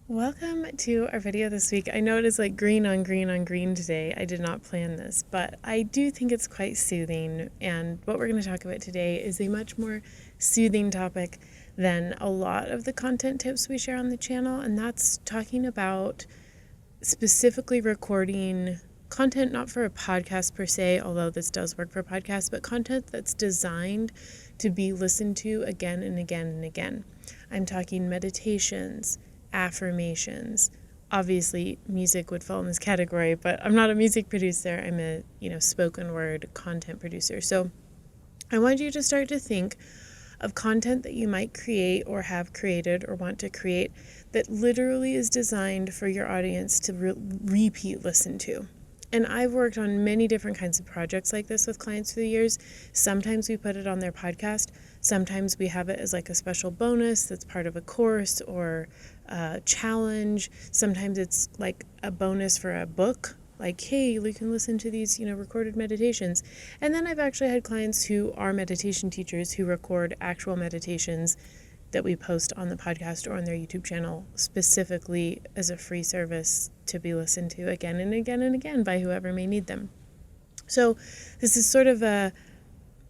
Welcome to our video this week. I know it is like green on green on green today. I did not plan this, but I do think it's quite soothing. And what we're going to talk about today is a much more soothing topic than a lot of the content tips we share on the channel. And that's talking about specifically recording content, not for a podcast per se, although this does work for podcasts, but content that's designed to be listened to again and again and again. I'm talking meditations, affirmations. Obviously, music would fall in this category, but I'm not a music producer. I'm a, spoken word content producer. So I want you to start to think of content that you might create or have created or want to create that literally is designed for your audience to repeat listen to. And I've worked on many different kinds of projects like this with clients through the years. Sometimes we put it on their podcast. Sometimes we have it as like a special bonus that's part of a course or a challenge. Sometimes it's like a bonus for a book. Like, hey, you can listen to these, recorded meditations. And then I've actually had clients who are meditation teachers who record actual meditations that we post on the podcast or on their YouTube channel specifically as a free service to be listened to again and again and again by whoever may need them. So this is sort of a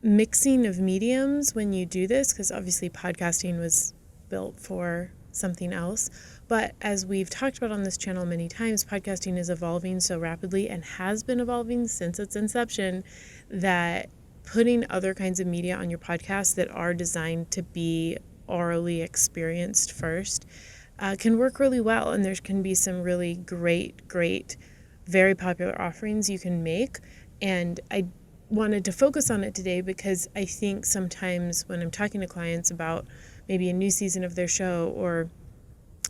mixing of mediums when you do this, because obviously podcasting was built for something else. But as we've talked about on this channel many times, podcasting is evolving so rapidly and has been evolving since its inception that putting other kinds of media on your podcast that are designed to be orally experienced first can work really well. And there can be some really great, very popular offerings you can make. And I wanted to focus on it today because I think sometimes when I'm talking to clients about maybe a new season of their show or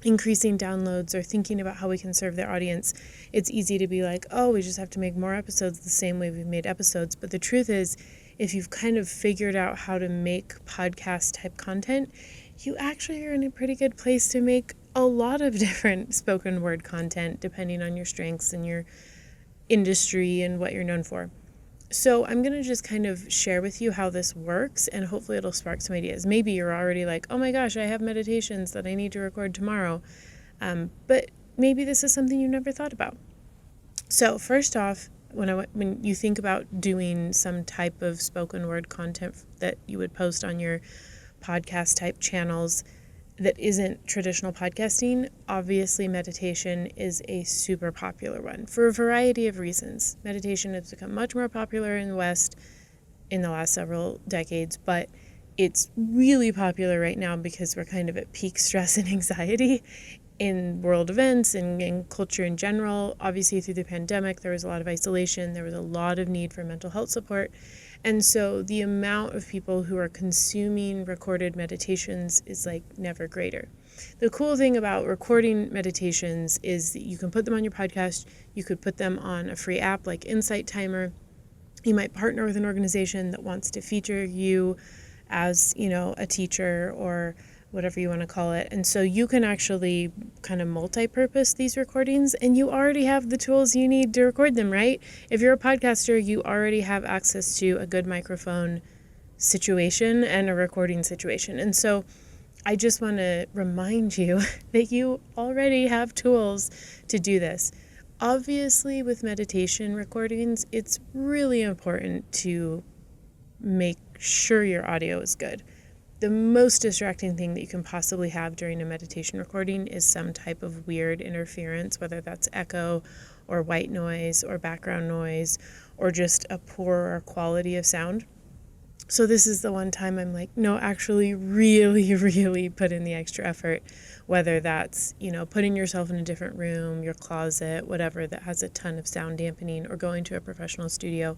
increasing downloads or thinking about how we can serve their audience, it's easy to be like, oh, we just have to make more episodes the same way we've made episodes. But the truth is, if you've kind of figured out how to make podcast type content, you actually are in a pretty good place to make a lot of different spoken word content depending on your strengths and your industry and what you're known for. So I'm going to just kind of share with you how this works, and hopefully it'll spark some ideas. Maybe you're already like, oh my gosh, I have meditations that I need to record tomorrow. But maybe this is something you never thought about. So first off, when you think about doing some type of spoken word content that you would post on your podcast type channels that isn't traditional podcasting, obviously meditation is a super popular one for a variety of reasons. Meditation has become much more popular in the West in the last several decades, but it's really popular right now because we're kind of at peak stress and anxiety in world events and in culture in general. Obviously, through the pandemic, there was a lot of isolation. There was a lot of need for mental health support. And so the amount of people who are consuming recorded meditations is like never greater. The cool thing about recording meditations is that you can put them on your podcast. You could put them on a free app like Insight Timer. You might partner with an organization that wants to feature you as, a teacher or whatever you want to call it. And so you can actually kind of multi-purpose these recordings, and you already have the tools you need to record them, right? If you're a podcaster, you already have access to a good microphone situation and a recording situation. And so I just want to remind you that you already have tools to do this. Obviously, with meditation recordings, it's really important to make sure your audio is good. The most distracting thing that you can possibly have during a meditation recording is some type of weird interference, whether that's echo or white noise or background noise or just a poorer quality of sound. So this is the one time I'm like, no, actually really put in the extra effort, whether that's, putting yourself in a different room, your closet, whatever, that has a ton of sound dampening, or going to a professional studio.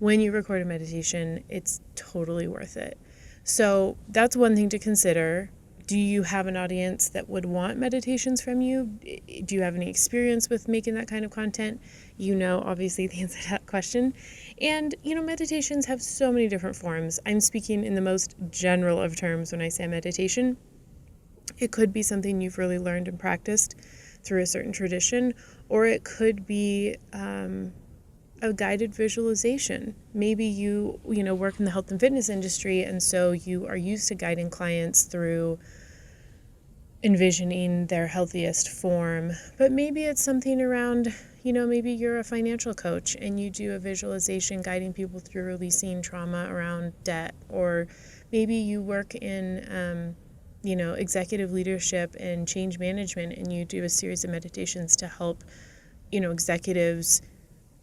When you record a meditation, it's totally worth it. So that's one thing to consider. Do you have an audience that would want meditations from you? Do you have any experience with making that kind of content? Obviously, the answer to that question. And, meditations have so many different forms. I'm speaking in the most general of terms when I say meditation. It could be something you've really learned and practiced through a certain tradition, or it could be a guided visualization. Maybe you work in the health and fitness industry, and so you are used to guiding clients through envisioning their healthiest form. But maybe it's something around, maybe you're a financial coach and you do a visualization guiding people through releasing trauma around debt, or maybe you work in executive leadership and change management, and you do a series of meditations to help executives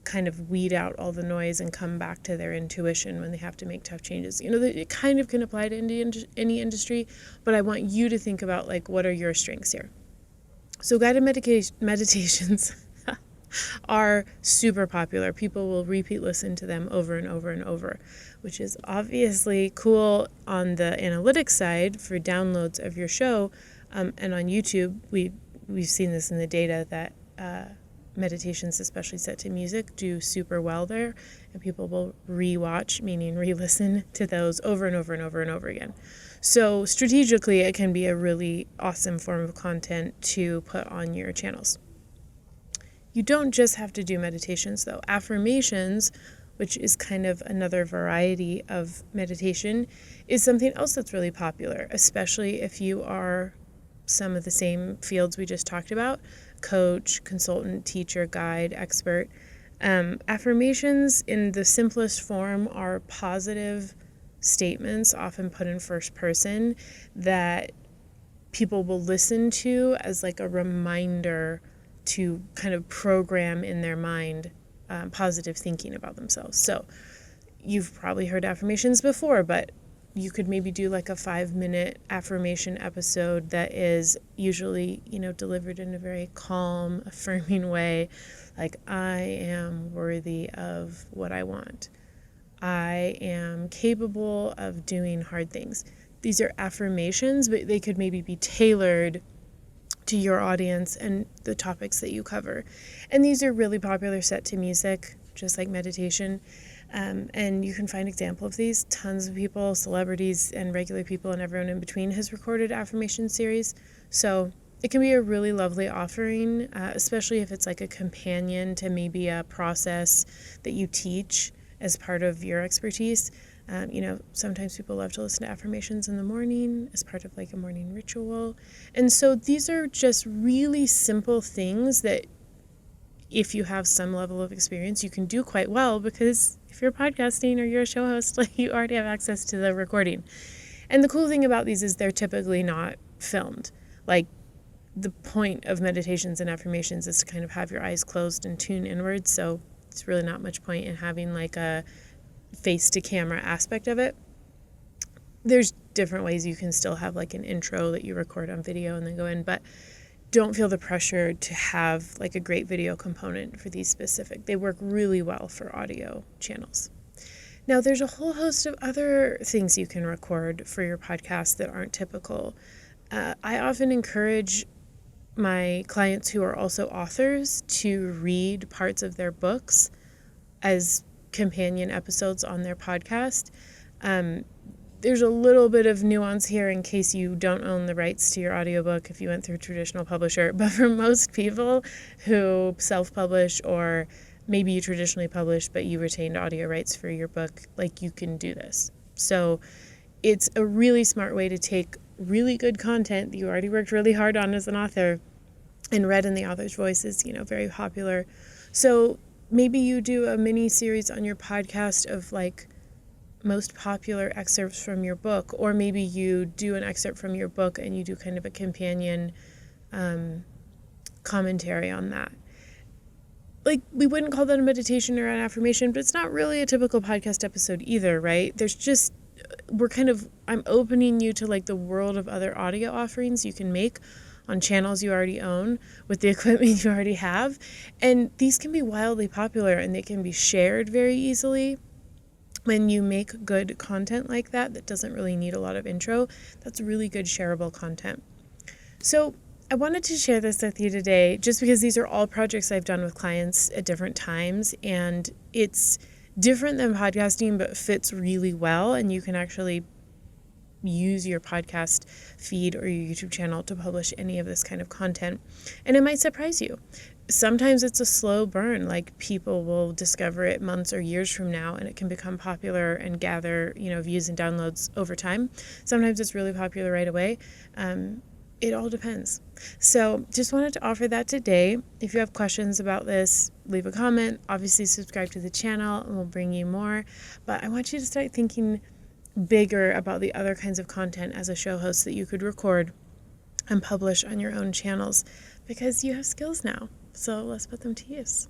kind of weed out all the noise and come back to their intuition when they have to make tough changes. It kind of can apply to any industry, but I want you to think about, like, what are your strengths here? So guided meditations are super popular. People will repeat listen to them over and over and over, which is obviously cool on the analytics side for downloads of your show. And on YouTube, we've seen this in the data that meditations, especially set to music, do super well there, and people will rewatch, meaning re-listen to those over and over and over and over again. So strategically, it can be a really awesome form of content to put on your channels. You don't just have to do meditations, though. Affirmations, which is kind of another variety of meditation, is something else that's really popular, especially if you are some of the same fields we just talked about: coach, consultant, teacher, guide, expert. Affirmations in the simplest form are positive statements, often put in first person, that people will listen to as like a reminder to kind of program in their mind positive thinking about themselves. So you've probably heard affirmations before, but you could maybe do like a 5-minute affirmation episode that is usually, delivered in a very calm, affirming way. Like, I am worthy of what I want. I am capable of doing hard things. These are affirmations, but they could maybe be tailored to your audience and the topics that you cover. And these are really popular set to music, just like meditation. And you can find example of these. Tons of people, celebrities and regular people and everyone in between has recorded affirmation series. So it can be a really lovely offering, especially if it's like a companion to maybe a process that you teach as part of your expertise. Sometimes people love to listen to affirmations in the morning as part of like a morning ritual. And so these are just really simple things that if you have some level of experience, you can do quite well, because if you're podcasting or you're a show host, like, you already have access to the recording. And the cool thing about these is they're typically not filmed. Like, the point of meditations and affirmations is to kind of have your eyes closed and tune inwards. So it's really not much point in having like a face to camera aspect of it. There's different ways you can still have like an intro that you record on video and then go in, but don't feel the pressure to have like a great video component for these specific. They work really well for audio channels. Now, there's a whole host of other things you can record for your podcast that aren't typical. I often encourage my clients who are also authors to read parts of their books as companion episodes on their podcast. There's a little bit of nuance here in case you don't own the rights to your audiobook if you went through a traditional publisher. But for most people who self-publish, or maybe you traditionally published but you retained audio rights for your book, like, you can do this. So it's a really smart way to take really good content that you already worked really hard on as an author and read in the author's voice is, very popular. So maybe you do a mini series on your podcast of like most popular excerpts from your book, or maybe you do an excerpt from your book and you do kind of a companion commentary on that. Like, we wouldn't call that a meditation or an affirmation, but it's not really a typical podcast episode either, right? I'm opening you to like the world of other audio offerings you can make on channels you already own with the equipment you already have. And these can be wildly popular and they can be shared very easily. When you make good content like that doesn't really need a lot of intro, that's really good shareable content. So I wanted to share this with you today just because these are all projects I've done with clients at different times, and it's different than podcasting but fits really well, and you can actually use your podcast feed or your YouTube channel to publish any of this kind of content, and it might surprise you. Sometimes it's a slow burn, like people will discover it months or years from now, and it can become popular and gather, views and downloads over time. Sometimes it's really popular right away. It all depends. So just wanted to offer that today. If you have questions about this, leave a comment. Obviously, subscribe to the channel and we'll bring you more. But I want you to start thinking bigger about the other kinds of content as a show host that you could record and publish on your own channels, because you have skills now. So let's put them to use.